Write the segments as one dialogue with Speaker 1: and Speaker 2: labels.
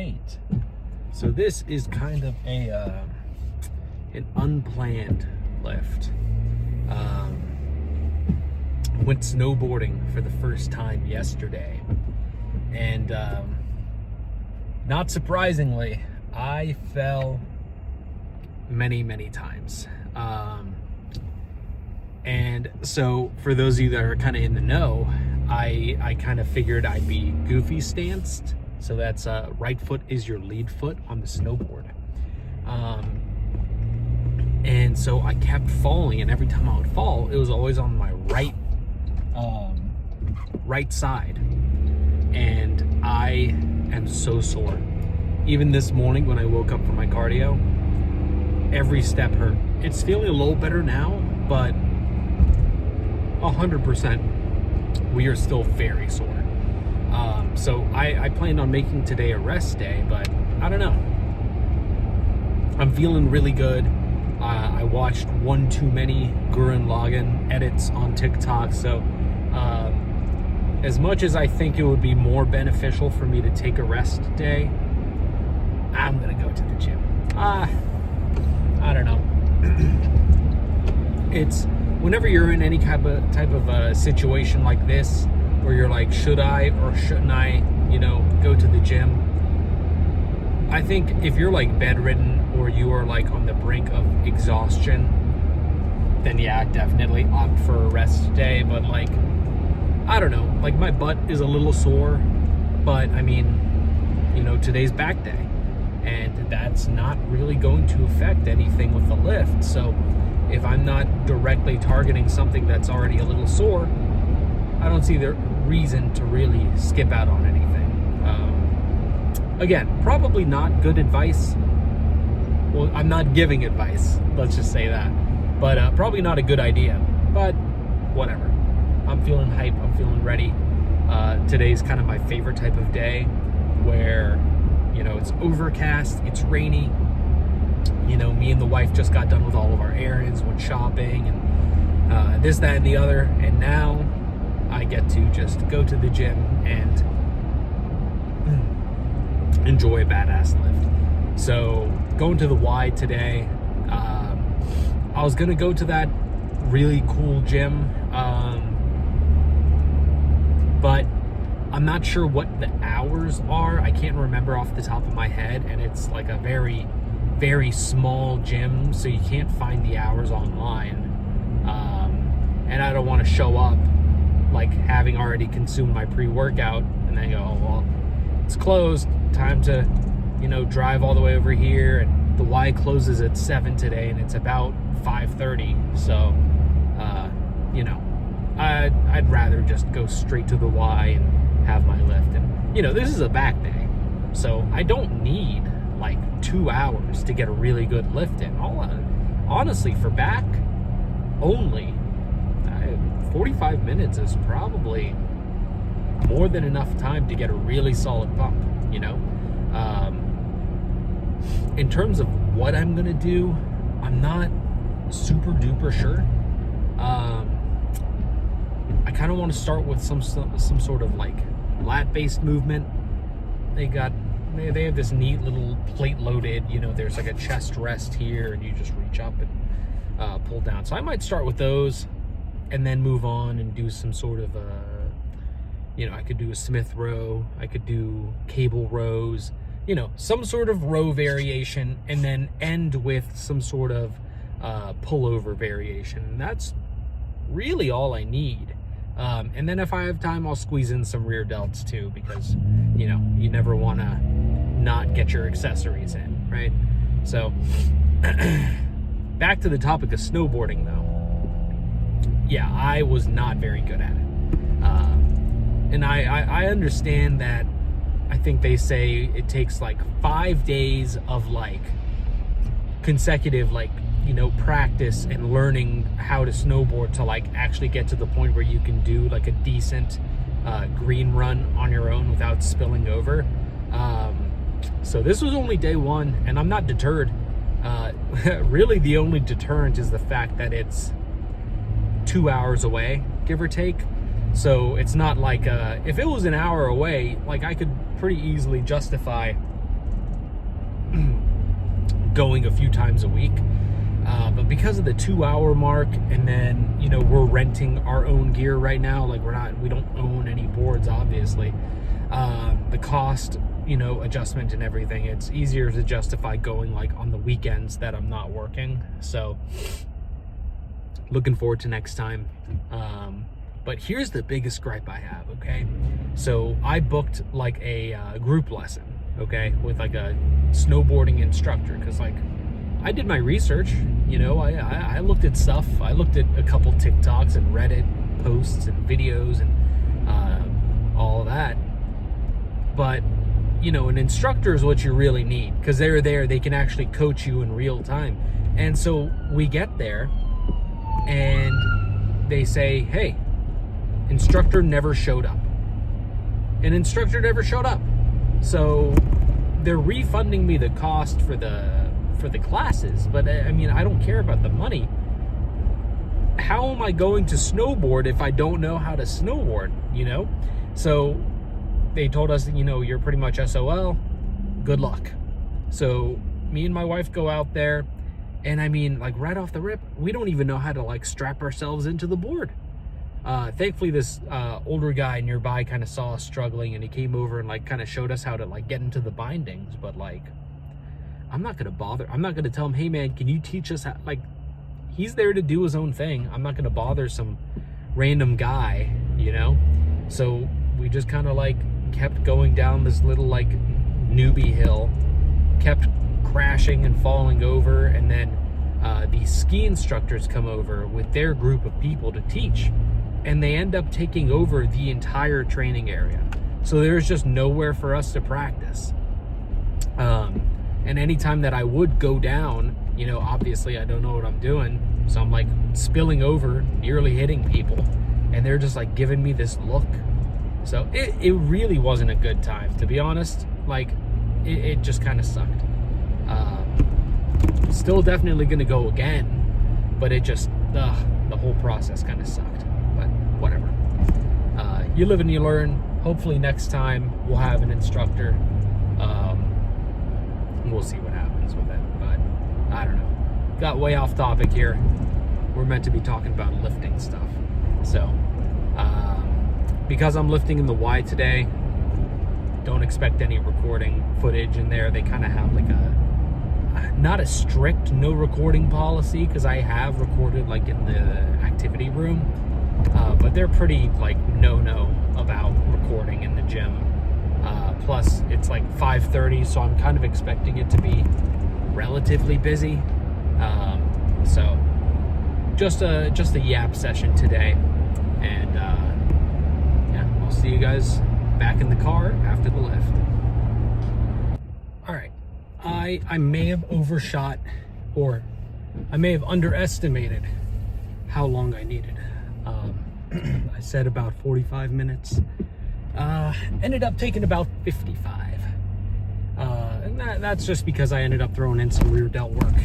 Speaker 1: right. So this is kind of an unplanned lift. Went snowboarding for the first time yesterday, and not surprisingly, I fell many times. And so for those of you that are kind of in the know, I kind of figured I'd be goofy stanced. So that's right foot is your lead foot on the snowboard. And so I kept falling, and every time I would fall, it was always on my right side. And I am so sore. Even this morning when I woke up from my cardio, every step hurt. It's feeling a little better now, but 100% we are still very sore. So I planned on making today a rest day, but I don't know. I'm feeling really good. I watched one too many Gurren Lagann edits on TikTok, so as much as I think it would be more beneficial for me to take a rest day, I'm gonna go to the gym. I don't know. It's whenever you're in any type of situation like this, where you're like, should I or shouldn't I, go to the gym? I think if you're like bedridden or you are like on the brink of exhaustion, then yeah, definitely opt for a rest day. But like, I don't know, like my butt is a little sore, but I mean, today's back day, and that's not really going to affect anything with the lift. So if I'm not directly targeting something that's already a little sore, I don't see the reason to really skip out on anything. Again, probably not good advice. Well, I'm not giving advice, let's just say that. But probably not a good idea, but whatever. I'm feeling hype, I'm feeling ready. Today's kind of my favorite type of day where, it's overcast, it's rainy. Me and the wife just got done with all of our errands, went shopping, and this, that, and the other. And now I get to just go to the gym and enjoy a badass lift. So going to the Y today, I was gonna go to that really cool gym, but I'm not sure what the hours are. I can't remember off the top of my head, and it's like a very, very small gym, so you can't find the hours online. And I don't want to show up like having already consumed my pre-workout and then go, oh, well, it's closed, time to drive all the way over here, and the Y closes at 7 today and it's about 5:30. So I'd rather just go straight to the Y and have my lift. And this is a back day, so I don't need like 2 hours to get a really good lift in. Honestly, for back only, 45 minutes is probably more than enough time to get a really solid pump. In terms of what I'm gonna do, I'm not super duper sure. I kind of want to start with some sort of like lat-based movement. They have this neat little plate loaded, there's like a chest rest here, and you just reach up and pull down. So I might start with those and then move on and do some sort of I could do a Smith row, I could do cable rows, some sort of row variation, and then end with some sort of pullover variation. And that's really all I need. And then if I have time, I'll squeeze in some rear delts too, because you never want to not get your accessories in, right? So back to the topic of snowboarding though. Yeah, I was not very good at it. And I understand that. I think they say it takes like 5 days of like consecutive practice and learning how to snowboard to like actually get to the point where you can do like a decent green run on your own without spilling over. So this was only day one, and I'm not deterred. Really the only deterrent is the fact that it's 2 hours away, give or take. So it's not like if it was an hour away, like I could pretty easily justify going a few times a week. But because of the 2-hour mark, and then, you know, we're renting our own gear right now, like we don't own any boards, obviously. The cost, you know, adjustment and everything, it's easier to justify going like on the weekends that I'm not working. So looking forward to next time. But here's the biggest gripe I have, okay? So I booked like a group lesson, okay, with like a snowboarding instructor, because like I did my research, you know, I looked at stuff. I looked at a couple TikToks and Reddit posts and videos and all of that. But, you know, an instructor is what you really need, because they're there, they can actually coach you in real time. And so we get there and they say, hey, instructor never showed up. An instructor never showed up. So they're refunding me the cost for the classes, but I mean, I don't care about the money. How am I going to snowboard if I don't know how to snowboard, you know? So they told us that, you know, you're pretty much SOL, good luck. So me and my wife go out there, and I mean, like right off the rip, we don't even know how to like strap ourselves into the board. Thankfully this older guy nearby kind of saw us struggling, and he came over and like kind of showed us how to like get into the bindings. But like, I'm not gonna bother. I'm not gonna tell him, hey man, can you teach us how? Like, he's there to do his own thing. I'm not gonna bother some random guy, you know? So we just kind of like kept going down this little like newbie hill, kept crashing and falling over, and then these ski instructors come over with their group of people to teach, and they end up taking over the entire training area. So there's just nowhere for us to practice. And anytime that I would go down, you know, obviously I don't know what I'm doing, so I'm like spilling over, nearly hitting people, and they're just like giving me this look. So it really wasn't a good time, to be honest. Like, it just kind of sucked. Still definitely gonna go again, but it just, the whole process kind of sucked. But whatever. You live and you learn. Hopefully next time we'll have an instructor. We'll see what happens with it, but I don't know. Got way off topic here. We're meant to be talking about lifting stuff. So, because I'm lifting in the Y today, don't expect any recording footage in there. They kind of have like not a strict no recording policy, because I have recorded like in the activity room, but they're pretty like no about recording in the gym. Plus it's like 5:30, so I'm kind of expecting it to be relatively busy. So just a yap session today, and yeah, I'll see you guys back in the car after the lift. All right, I may have overshot, or I may have underestimated how long I needed. I said about 45 minutes. Ended up taking about 55. And that's just because I ended up throwing in some rear delt work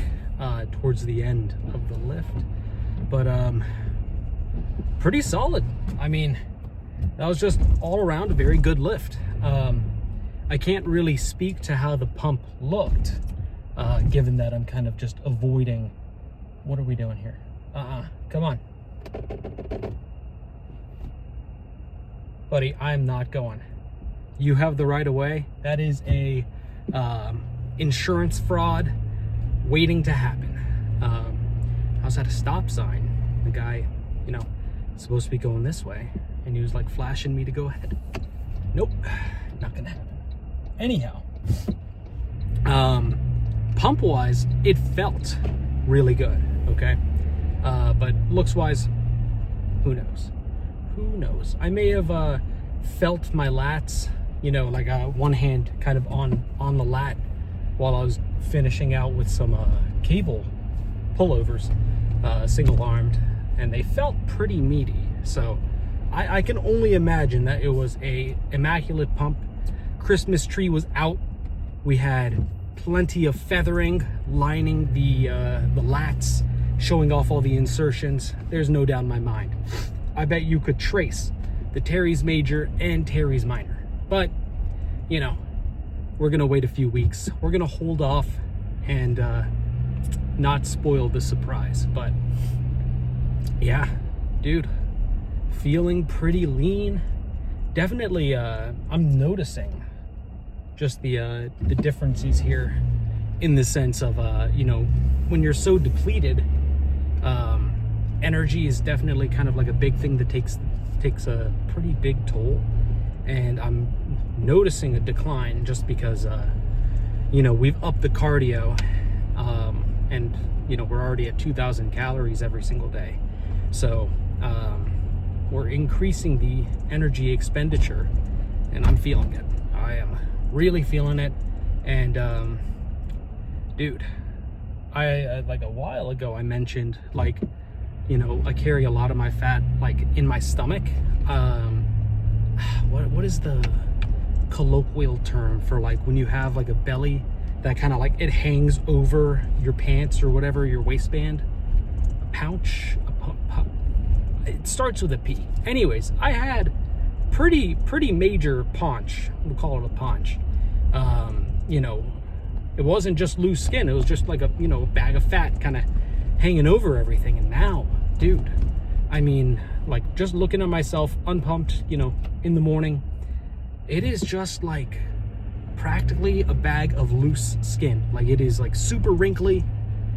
Speaker 1: towards the end of the lift. But pretty solid. I mean, that was just all around a very good lift. I can't really speak to how the pump looked, given that I'm kind of just avoiding. What are we doing here? Come on. Buddy, I'm not going. You have the right of way. That is a insurance fraud waiting to happen. How's that a stop sign? The guy, you know, is supposed to be going this way, and he was like flashing me to go ahead. Nope, not gonna happen. Anyhow, pump wise, it felt really good, okay? But looks wise, who knows? Who knows? I may have felt my lats, you know, like one hand kind of on the lat while I was finishing out with some cable pullovers, single armed, and they felt pretty meaty. So I can only imagine that it was a immaculate pump. Christmas tree was out. We had plenty of feathering lining the lats, showing off all the insertions. There's no doubt in my mind. I bet you could trace the Terry's major and Terry's minor. But, you know, we're gonna wait a few weeks. We're gonna hold off and not spoil the surprise. But yeah, dude, feeling pretty lean. Definitely, I'm noticing just the differences here, in the sense of you know, when you're so depleted, energy is definitely kind of like a big thing that takes a pretty big toll. And I'm noticing a decline just because you know, we've upped the cardio, and you know, we're already at 2,000 calories every single day, so we're increasing the energy expenditure, and I'm feeling it. I am really feeling it. And dude, I like a while ago I mentioned, like, you know, I carry a lot of my fat like in my stomach. What is the colloquial term for like when you have like a belly that kind of like it hangs over your pants or whatever, your waistband? A pouch? It starts with a P. Anyways, I had pretty major paunch. We'll call it a paunch. You know, it wasn't just loose skin. It was just like a, you know, a bag of fat kind of hanging over everything. And now, dude, I mean, like, just looking at myself unpumped, you know, in the morning, it is just like practically a bag of loose skin. Like, it is like super wrinkly.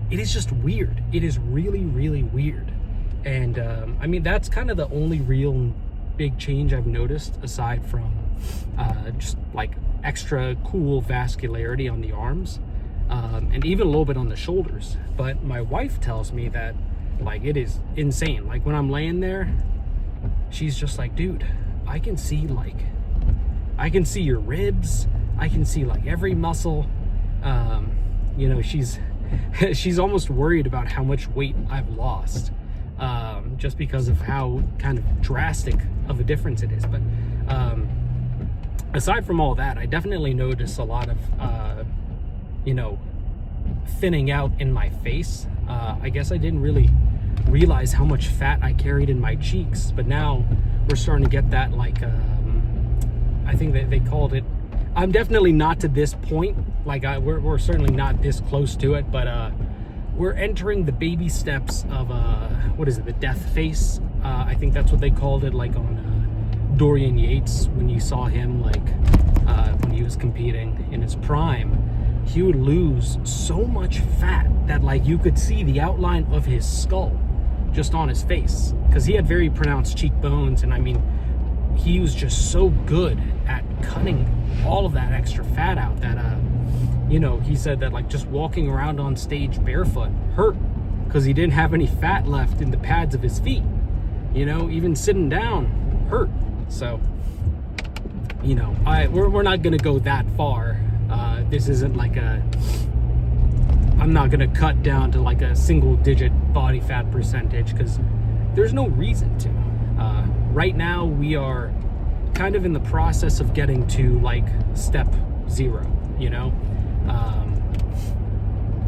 Speaker 1: It is just weird. It is really weird. And I mean, that's kind of the only real big change I've noticed, aside from just like extra cool vascularity on the arms, and even a little bit on the shoulders. But my wife tells me that like it is insane. Like when I'm laying there, she's just like, dude, I can see your ribs, I can see like every muscle. You know, she's almost worried about how much weight I've lost, just because of how kind of drastic of a difference it is. But aside from all that, I definitely notice a lot of you know, thinning out in my face. I guess I didn't really realize how much fat I carried in my cheeks, but now we're starting to get that, like, I think that they called it, I'm definitely not to this point, like we're certainly not this close to it, but we're entering the baby steps of what is it, the death face? I think that's what they called it, like on Dorian Yates, when you saw him, like when he was competing in his prime, he would lose so much fat that like you could see the outline of his skull just on his face, because he had very pronounced cheekbones. And I mean, he was just so good at cutting all of that extra fat out that you know, he said that like just walking around on stage barefoot hurt, because he didn't have any fat left in the pads of his feet. You know, even sitting down hurt. So, you know, we're not gonna go that far. This isn't like I'm not gonna cut down to like a single digit body fat percentage, because there's no reason to. Right now we are kind of in the process of getting to like step 0, you know?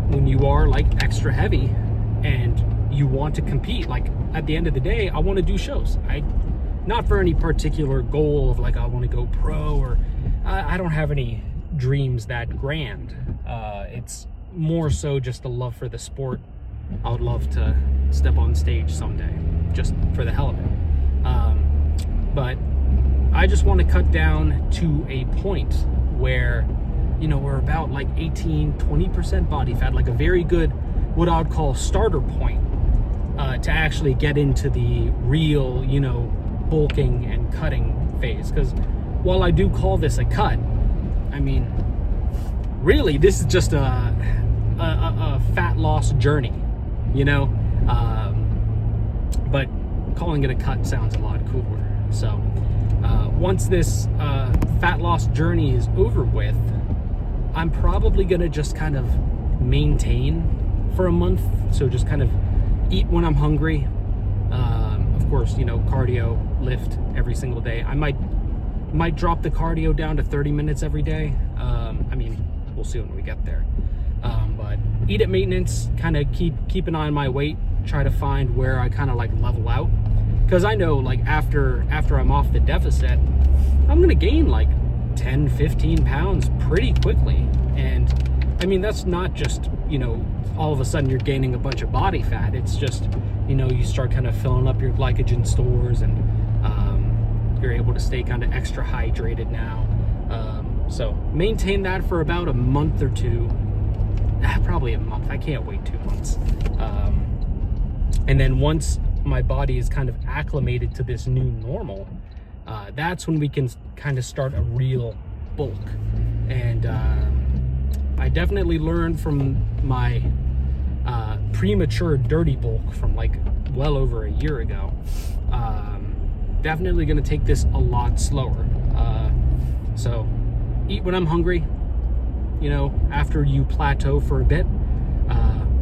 Speaker 1: When you are like extra heavy and you want to compete, like at the end of the day, I want to do shows. Not for any particular goal of like I want to go pro, or I don't have any dreams that grand. It's more so just a love for the sport. I would love to step on stage someday, just for the hell of it. But I just want to cut down to a point where, you know, we're about like 18-20% body fat, like a very good, what I would call starter point, to actually get into the real, you know, bulking and cutting phase. Because while I do call this a cut, I mean, really, this is just a fat loss journey, you know? But calling it a cut sounds a lot cooler. So once this fat loss journey is over with, I'm probably gonna just kind of maintain for a month. So just kind of eat when I'm hungry. Of course, you know, cardio, lift every single day. I might drop the cardio down to 30 minutes every day. I mean, we'll see when we get there. But eat at maintenance, kind of keep an eye on my weight, try to find where I kind of like level out. Because I know like after I'm off the deficit, I'm gonna gain like 10-15 pounds pretty quickly, and I mean, that's not just, you know, all of a sudden you're gaining a bunch of body fat. It's just, you know, you start kind of filling up your glycogen stores, and you're able to stay kind of extra hydrated now. So maintain that for about a month or two. Probably a month. I can't wait 2 months. And then once my body is kind of acclimated to this new normal, that's when we can kind of start a real bulk. And I definitely learned from my premature dirty bulk from like well over a year ago. Definitely going to take this a lot slower. So eat when I'm hungry. You know, after you plateau for a bit,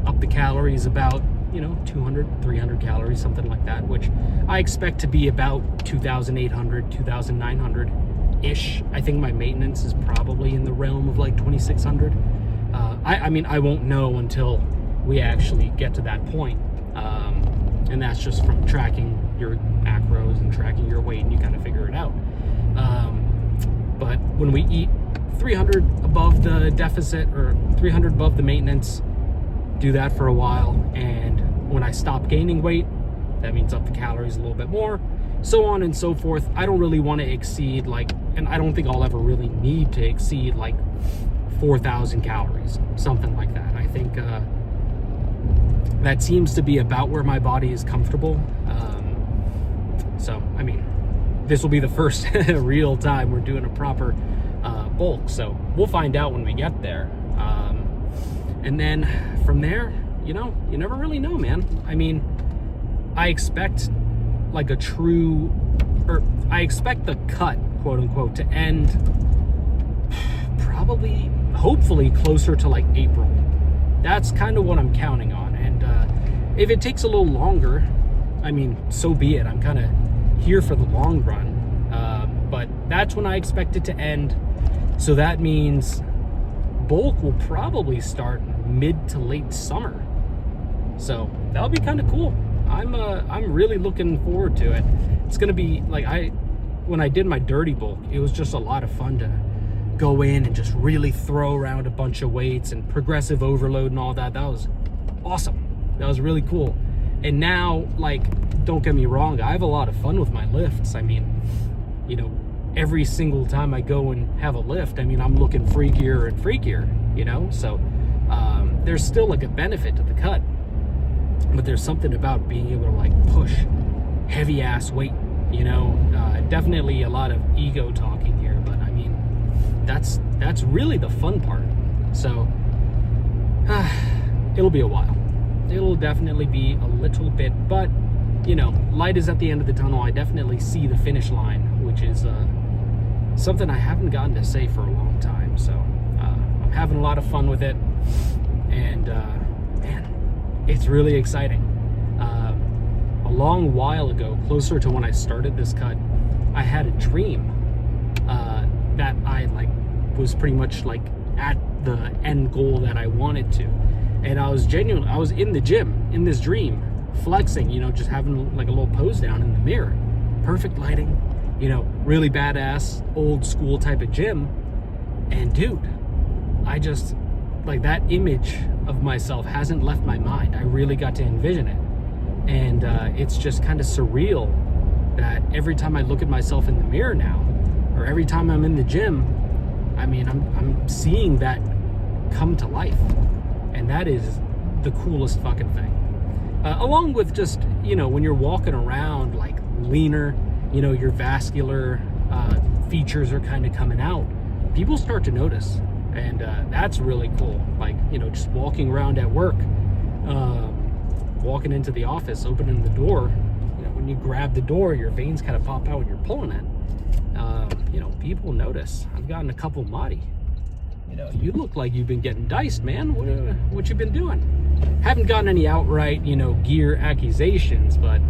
Speaker 1: up the calories about, you know, 200, 300 calories, something like that, which I expect to be about 2,800, 2,900-ish. I think my maintenance is probably in the realm of like 2,600. I mean, I won't know until we actually get to that point. And that's just from tracking your macros and tracking your weight, and you kind of figure it out. But when we eat 300 above the deficit or 300 above the maintenance, do that for a while, and when I stop gaining weight, that means up the calories a little bit more, so on and so forth. I don't really want to exceed like, and I don't think I'll ever really need to exceed like 4,000 calories, something like that. I think that seems to be about where my body is comfortable. So I mean, this will be the first real time we're doing a proper bulk, so we'll find out when we get there. And then from there, you know, you never really know, man. I mean, I expect like a true, or I expect the cut, quote unquote, to end probably, hopefully closer to like April. That's kind of what I'm counting on. And if it takes a little longer, I mean, so be it. I'm kind of here for the long run. But that's when I expect it to end. So that means bulk will probably start mid to late summer. So that'll be kind of cool. I'm really looking forward to it. It's gonna be like, when I did my dirty bulk, it was just a lot of fun to go in and just really throw around a bunch of weights and progressive overload and all that. That was awesome. That was really cool. And now, like, don't get me wrong, I have a lot of fun with my lifts. I mean, you know, every single time I go and have a lift, I mean, I'm looking freakier and freakier, you know? So there's still like a benefit to the cut, but there's something about being able to like push heavy ass weight, you know? Definitely a lot of ego talking here, but I mean, that's really the fun part. So it'll be a while. It'll definitely be a little bit, but you know, light is at the end of the tunnel. I definitely see the finish line, which is something I haven't gotten to say for a long time. So I'm having a lot of fun with it, and man, it's really exciting. A long while ago, closer to when I started this cut, I had a dream that I like was pretty much like at the end goal that I wanted to, and I was in the gym in this dream, flexing, you know, just having like a little pose down in the mirror, perfect lighting, you know, really badass old school type of gym. And dude, I just like, that image of myself hasn't left my mind. I really got to envision it, and it's just kind of surreal that every time I look at myself in the mirror now, or every time I'm in the gym, I mean, I'm seeing that come to life, and that is the coolest fucking thing. Along with just, you know, when you're walking around like leaner, you know, your vascular features are kind of coming out, people start to notice, and that's really cool. Like, you know, just walking around at work, walking into the office, opening the door, you know, when you grab the door, your veins kind of pop out when you're pulling it. You know, people notice. I've gotten a couple Marty. You know, you look like you've been getting diced, man. What you been doing? Haven't gotten any outright, you know, gear accusations, but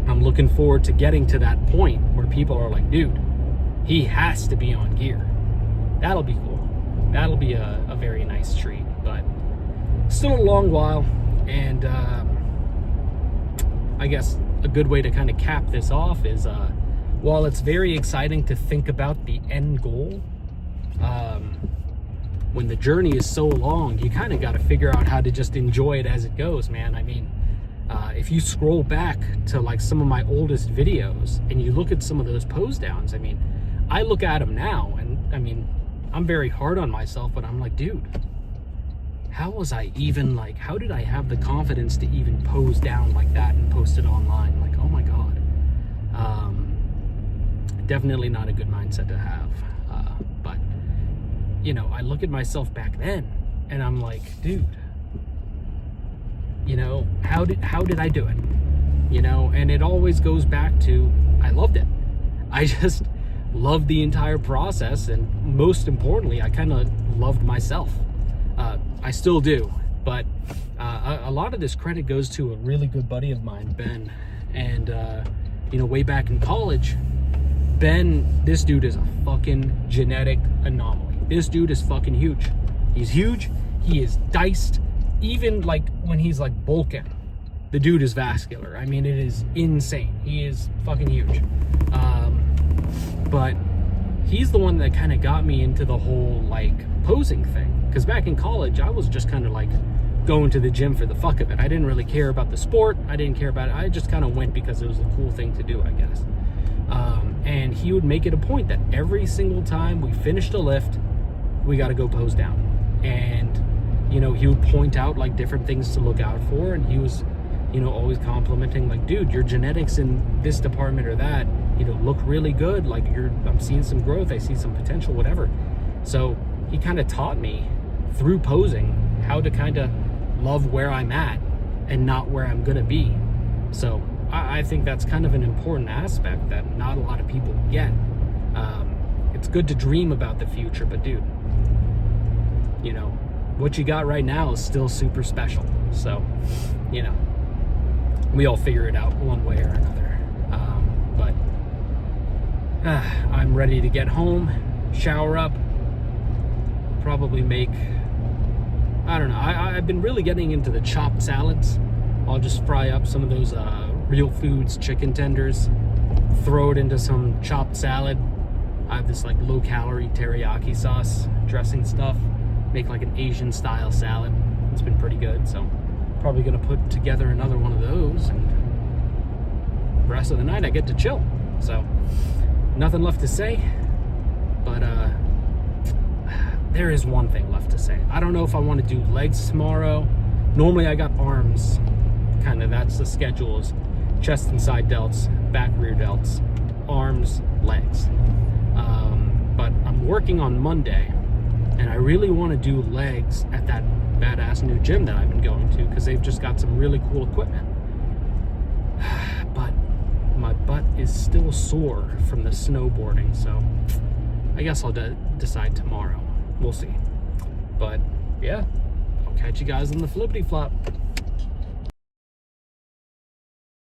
Speaker 1: I'm looking forward to getting to that point where people are like, dude, he has to be on gear. That'll be cool. That'll be a very nice treat, but still a long while. And I guess a good way to kind of cap this off is, while it's very exciting to think about the end goal, when the journey is so long, you kind of got to figure out how to just enjoy it as it goes, man. I mean, if you scroll back to like some of my oldest videos and you look at some of those pose downs, I mean, I look at them now and I mean, I'm very hard on myself, but I'm like, dude, how was I even like, how did I have the confidence to even pose down like that and post it online? Like, oh my God. Definitely not a good mindset to have. But, you know, I look at myself back then and I'm like, dude, you know, how did I do it? You know, and it always goes back to, I loved it. I just loved the entire process. And most importantly, I kind of loved myself. I still do, but a lot of this credit goes to a really good buddy of mine, Ben. And, you know, way back in college, Ben, this dude is a fucking genetic anomaly. This dude is fucking huge. He's huge. He is diced. Even like when he's like bulking, the dude is vascular. I mean, it is insane. He is fucking huge. But he's the one that kind of got me into the whole like posing thing. Because back in college, I was just kind of like going to the gym for the fuck of it. I didn't really care about the sport. I didn't care about it. I just kind of went because it was a cool thing to do, I guess. And he would make it a point that every single time we finished a lift, we got to go pose down. And, you know, he would point out like different things to look out for. And he was, you know, always complimenting like, dude, your genetics in this department or that, you know, look really good. Like I'm seeing some growth. I see some potential, whatever. So he kind of taught me through posing how to kind of love where I'm at and not where I'm going to be. So I think that's kind of an important aspect that not a lot of people get. It's good to dream about the future, but dude, you know, what you got right now is still super special. So, you know, we all figure it out one way or another. But I'm ready to get home, shower up, probably make, I don't know, I've been really getting into the chopped salads. I'll just fry up some of those Real Foods chicken tenders, throw it into some chopped salad. I have this like low calorie teriyaki sauce dressing stuff, make like an Asian style salad. It's been pretty good, so probably gonna put together another one of those, and the rest of the night I get to chill. So nothing left to say, but there is one thing left to say. I don't know if I want to do legs tomorrow. Normally I got arms, kind of, that's the schedule, is chest and side delts, back rear delts, arms, legs. But I'm working on Monday, and I really want to do legs at that badass new gym that I've been going to, because they've just got some really cool equipment. But my butt is still sore from the snowboarding, so I guess I'll decide tomorrow. We'll see. But yeah, I'll catch you guys on the flippity flop.